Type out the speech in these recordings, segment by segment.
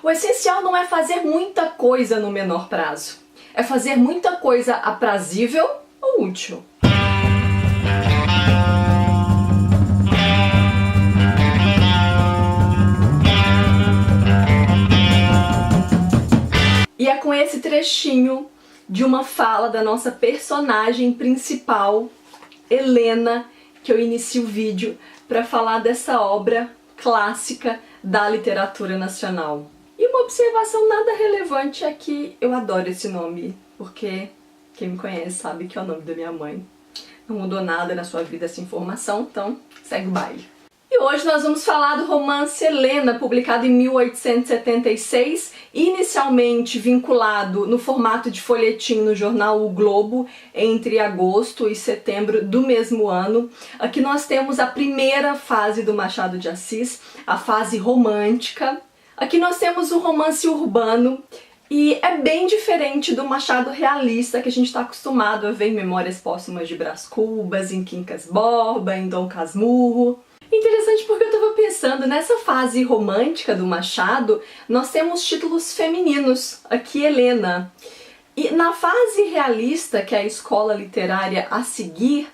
O essencial não é fazer muita coisa no menor prazo. É fazer muita coisa aprazível ou útil. E é com esse trechinho de uma fala da nossa personagem principal, Helena, que eu inicio o vídeo para falar dessa obra clássica da literatura nacional. E uma observação nada relevante é que eu adoro esse nome, porque quem me conhece sabe que é o nome da minha mãe. Não mudou nada na sua vida essa informação, então segue o baile. E hoje nós vamos falar do romance Helena, publicado em 1876, inicialmente vinculado no formato de folhetim no jornal O Globo, entre agosto e setembro do mesmo ano. Aqui nós temos a primeira fase do Machado de Assis, a fase romântica. Aqui nós temos o romance urbano, e é bem diferente do Machado realista que a gente está acostumado a ver em Memórias Póstumas de Brás Cubas, em Quincas Borba, em Dom Casmurro. Interessante porque eu estava pensando, nessa fase romântica do Machado, nós temos títulos femininos, aqui Helena. E na fase realista, que é a escola literária a seguir,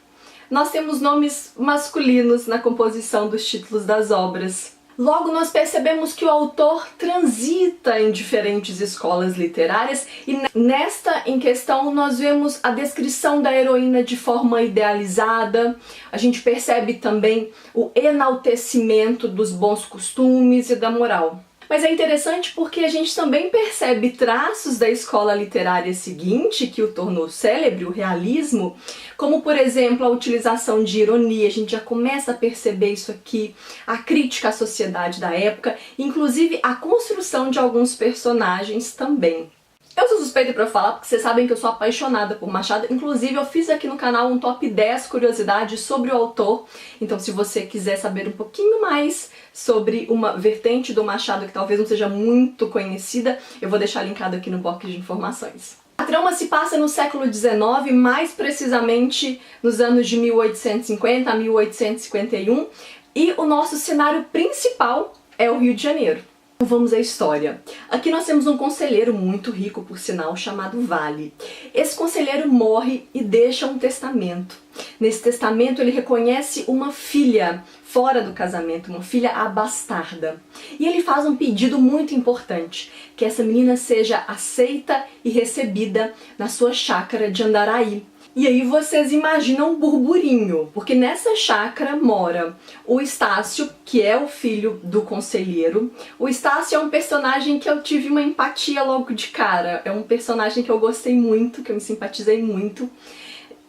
nós temos nomes masculinos na composição dos títulos das obras. Logo, nós percebemos que o autor transita em diferentes escolas literárias e nesta em questão nós vemos a descrição da heroína de forma idealizada, a gente percebe também o enaltecimento dos bons costumes e da moral. Mas é interessante porque a gente também percebe traços da escola literária seguinte, que o tornou célebre, o realismo, como, por exemplo, a utilização de ironia. A gente já começa a perceber isso aqui, a crítica à sociedade da época, inclusive a construção de alguns personagens também. Eu sou suspeita pra falar porque vocês sabem que eu sou apaixonada por Machado, inclusive eu fiz aqui no canal um top 10 curiosidades sobre o autor, então se você quiser saber um pouquinho mais sobre uma vertente do Machado que talvez não seja muito conhecida, eu vou deixar linkado aqui no box de informações. A trama se passa no século XIX, mais precisamente nos anos de 1850 a 1851, e o nosso cenário principal é o Rio de Janeiro. Vamos à história. Aqui nós temos um conselheiro muito rico, por sinal, chamado Vale. Esse conselheiro morre e deixa um testamento. Nesse testamento ele reconhece uma filha fora do casamento, uma filha abastarda. E ele faz um pedido muito importante, que essa menina seja aceita e recebida na sua chácara de Andaraí. E aí vocês imaginam um burburinho, porque nessa chácara mora o Estácio, que é o filho do conselheiro. O Estácio é um personagem que eu tive uma empatia logo de cara, é um personagem que eu gostei muito, que eu me simpatizei muito.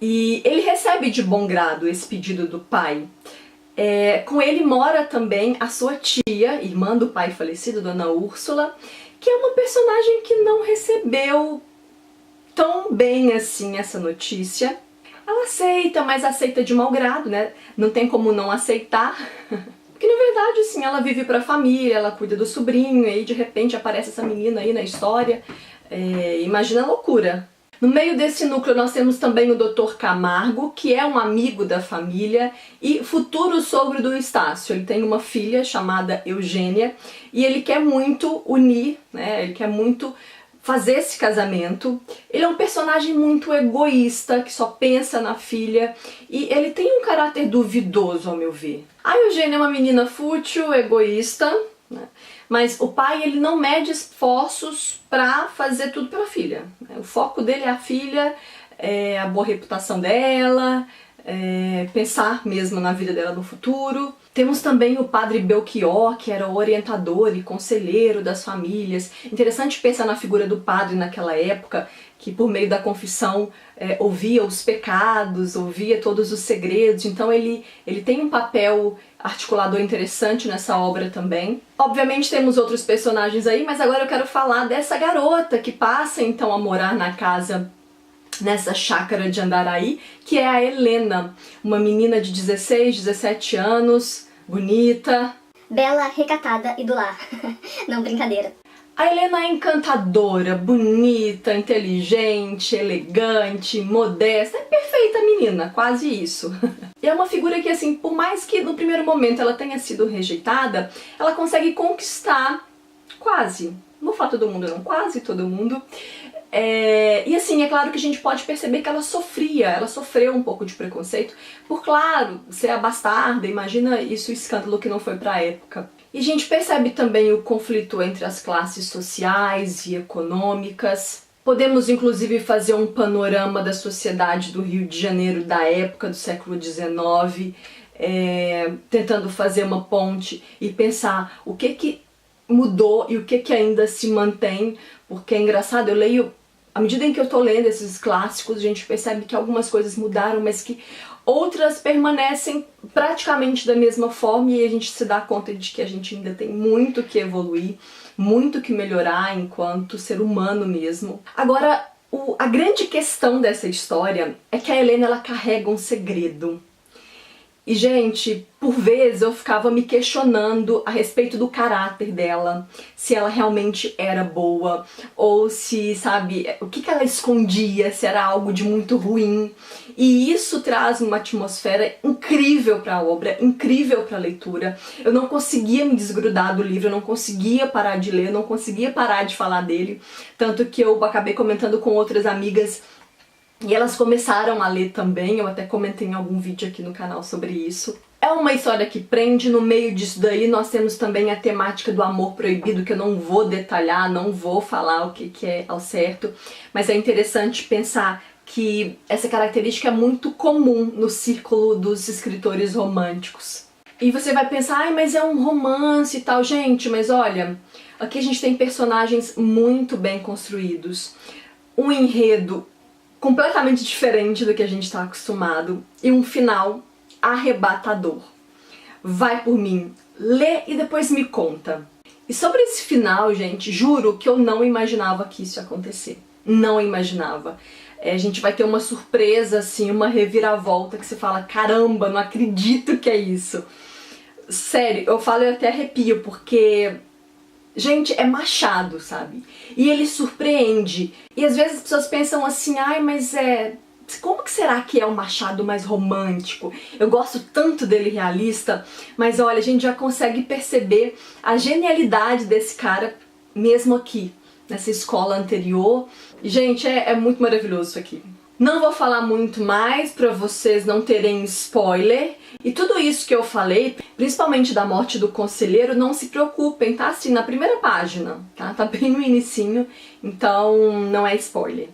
E ele recebe de bom grado esse pedido do pai. Com ele mora também a sua tia, irmã do pai falecido, Dona Úrsula, que é uma personagem que não recebeu tão bem assim essa notícia. Ela aceita, mas aceita de mau grado, né? Não tem como não aceitar. Porque na verdade, assim, ela vive pra família, ela cuida do sobrinho, e aí de repente aparece essa menina aí na história. Imagina a loucura. No meio desse núcleo nós temos também o Dr. Camargo, que é um amigo da família e futuro sogro do Estácio. Ele tem uma filha chamada Eugênia e ele quer muito unir, né? Ele quer muito fazer esse casamento. Ele é um personagem muito egoísta, que só pensa na filha, e ele tem um caráter duvidoso, ao meu ver. A Eugênia é uma menina fútil, egoísta, né? Mas o pai ele não mede esforços pra fazer tudo pela filha. O foco dele é a filha, a boa reputação dela, pensar mesmo na vida dela no futuro. Temos também o padre Belchior, que era o orientador e conselheiro das famílias. Interessante pensar na figura do padre naquela época, que por meio da confissão ouvia os pecados, ouvia todos os segredos. Então ele tem um papel articulador interessante nessa obra também. Obviamente temos outros personagens aí, mas agora eu quero falar dessa garota que passa então a morar na casa, nessa chácara de Andaraí, que é a Helena, uma menina de 16, 17 anos, bonita, bela, recatada e do lar. Não, brincadeira. A Helena é encantadora, bonita, inteligente, elegante, modesta, é perfeita menina, quase isso. E é uma figura que, assim, por mais que no primeiro momento ela tenha sido rejeitada, ela consegue conquistar Quase. Não vou falar todo mundo não, quase todo mundo. E assim, é claro que a gente pode perceber que ela sofreu um pouco de preconceito, por claro, ser a bastarda, imagina isso, o escândalo que não foi pra época. E a gente percebe também o conflito entre as classes sociais e econômicas. Podemos inclusive fazer um panorama da sociedade do Rio de Janeiro da época, do século XIX, tentando fazer uma ponte e pensar o que mudou e o que ainda se mantém, porque é engraçado, eu leio, à medida em que eu tô lendo esses clássicos, a gente percebe que algumas coisas mudaram, mas que outras permanecem praticamente da mesma forma e a gente se dá conta de que a gente ainda tem muito que evoluir, muito que melhorar enquanto ser humano mesmo. Agora, a grande questão dessa história é que a Helena ela carrega um segredo. E, gente, por vezes eu ficava me questionando a respeito do caráter dela, se ela realmente era boa, ou se, sabe, o que ela escondia, se era algo de muito ruim. E isso traz uma atmosfera incrível para a obra, incrível para a leitura. Eu não conseguia me desgrudar do livro, eu não conseguia parar de ler, eu não conseguia parar de falar dele. Tanto que eu acabei comentando com outras amigas e elas começaram a ler também, eu até comentei em algum vídeo aqui no canal sobre isso. É uma história que prende, no meio disso daí nós temos também a temática do amor proibido, que eu não vou detalhar, não vou falar o que é ao certo, mas é interessante pensar que essa característica é muito comum no círculo dos escritores românticos. E você vai pensar, ai, mas é um romance e tal, gente, mas olha, aqui a gente tem personagens muito bem construídos, um enredo completamente diferente do que a gente está acostumado e um final arrebatador. Vai por mim, lê e depois me conta. E sobre esse final, gente, juro que eu não imaginava que isso ia acontecer. Não imaginava. A gente vai ter uma surpresa, assim, uma reviravolta que você fala, caramba, não acredito que é isso. Sério, eu falo e até arrepio, porque gente, é Machado, sabe? E ele surpreende. E às vezes as pessoas pensam assim, ai, mas como que será que é o Machado mais romântico? Eu gosto tanto dele realista, mas olha, a gente já consegue perceber a genialidade desse cara mesmo aqui, nessa escola anterior. E, gente, é muito maravilhoso isso aqui. Não vou falar muito mais pra vocês não terem spoiler. E tudo isso que eu falei, principalmente da morte do conselheiro, não se preocupem, tá assim na primeira página, tá? Tá bem no inicinho, então não é spoiler.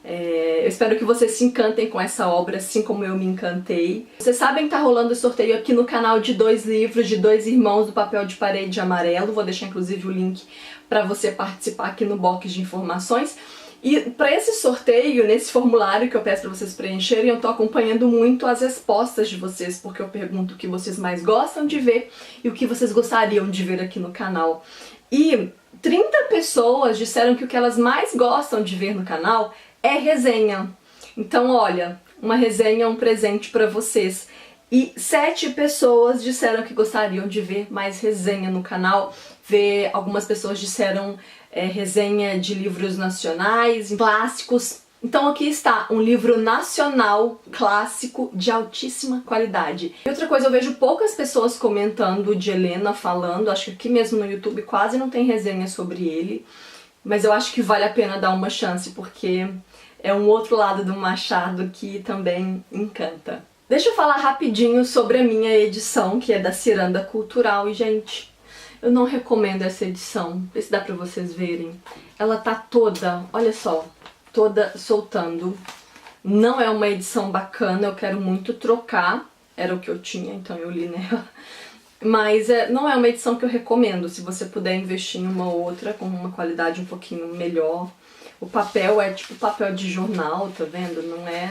Eu espero que vocês se encantem com essa obra, assim como eu me encantei. Vocês sabem que tá rolando sorteio aqui no canal de 2 livros de 2 irmãos do Papel de Parede Amarelo. Vou deixar inclusive o link pra você participar aqui no box de informações. E para esse sorteio, nesse formulário que eu peço para vocês preencherem, eu tô acompanhando muito as respostas de vocês, porque eu pergunto o que vocês mais gostam de ver e o que vocês gostariam de ver aqui no canal. E 30 pessoas disseram que o que elas mais gostam de ver no canal é resenha. Então, olha, uma resenha é um presente para vocês. E 7 pessoas disseram que gostariam de ver mais resenha no canal. Algumas pessoas disseram resenha de livros nacionais, clássicos. Então aqui está um livro nacional clássico de altíssima qualidade. E outra coisa, eu vejo poucas pessoas comentando de Helena, falando, acho que aqui mesmo no YouTube quase não tem resenha sobre ele, mas eu acho que vale a pena dar uma chance, porque é um outro lado do Machado que também encanta. Deixa eu falar rapidinho sobre a minha edição, que é da Ciranda Cultural, e gente, eu não recomendo essa edição, vê se dá pra vocês verem. Ela tá toda, olha só, toda soltando. Não é uma edição bacana, eu quero muito trocar. Era o que eu tinha, então eu li nela. Mas não é uma edição que eu recomendo, se você puder investir em uma outra com uma qualidade um pouquinho melhor. O papel é tipo papel de jornal, tá vendo? Não é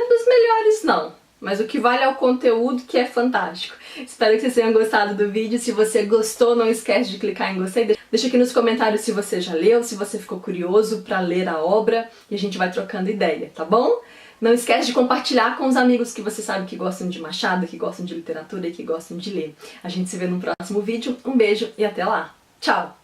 dos melhores não. Mas o que vale é o conteúdo, que é fantástico. Espero que vocês tenham gostado do vídeo. Se você gostou, não esquece de clicar em gostei. Deixa aqui nos comentários se você já leu, se você ficou curioso pra ler a obra. E a gente vai trocando ideia, tá bom? Não esquece de compartilhar com os amigos que você sabe que gostam de Machado, que gostam de literatura e que gostam de ler. A gente se vê no próximo vídeo. Um beijo e até lá. Tchau!